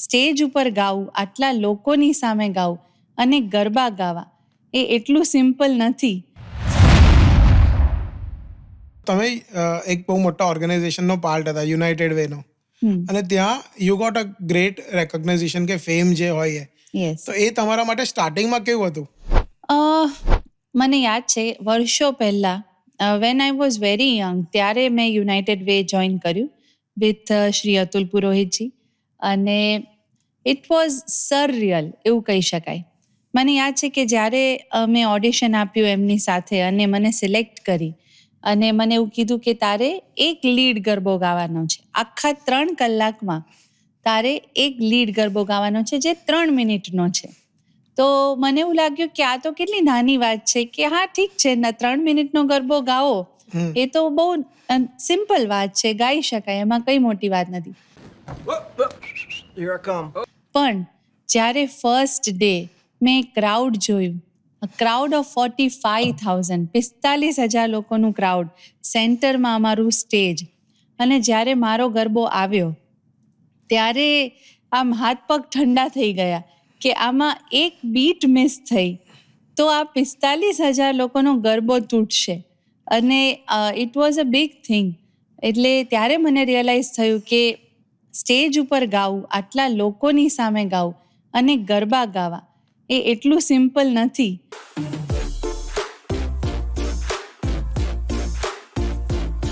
Stage ઉપર ગાવું, આટલા લોકોની સામે ગાવું અને ગરબા ગાવા એ એટલું સિમ્પલ નથી. તમે એક બહુ મોટા ઓર્ગેનાઇઝેશનનો પાર્ટ હતા, યુનાઇટેડ વેનો, અને ત્યાં you got a great recognisation કે ફેમ જે હોય યસ. તો એ તમારા માટે સ્ટાર્ટિંગમાં કેવું હતું? મને યાદ છે વર્ષો પહેલાં when I was very young ત્યારે મેં યુનાઇટેડ વે જોઈન કર્યું વિથ શ્રી અતુલ પુરોહિતજી, અને ઇટ વોઝ સરરિયલ એવું કહી શકાય. મને યાદ છે કે જ્યારે મેં ઓડિશન આપ્યું એમની સાથે અને મને સિલેક્ટ કરી અને મને એવું કીધું કે તારે એક લીડ ગરબો ગાવાનો છે, આખા 3 કલાકમાં તારે એક લીડ ગરબો ગાવાનો છે જે 3 મિનિટનો છે. તો મને એવું લાગ્યું કે આ તો કેટલી નાની વાત છે કે હા ઠીક છે, 3 મિનિટનો ગરબો ગાઓ એ તો બહુ સિમ્પલ વાત છે, ગાઈ શકાય, એમાં કઈ મોટી વાત નથી. પણ જ્યારે ફર્સ્ટ ડે મેં ક્રાઉડ જોયું, ક્રાઉડ ઓફ 45,000, 45,000 લોકોનું ક્રાઉડ, સેન્ટરમાં અમારું સ્ટેજ, અને જ્યારે મારો ગરબો આવ્યો ત્યારે આમ હાથ પગ ઠંડા થઈ ગયા કે આમાં એક બીટ મિસ થઈ તો આ 45,000 લોકોનો ગરબો તૂટશે. અને it was a big thing. એટલે ત્યારે મને રિયલાઇઝ થયું કે સ્ટેજ ઉપર ગાવું, આટલા લોકોની સામે ગાવું અને ગરબા ગાવા એ એટલું સિમ્પલ નથી.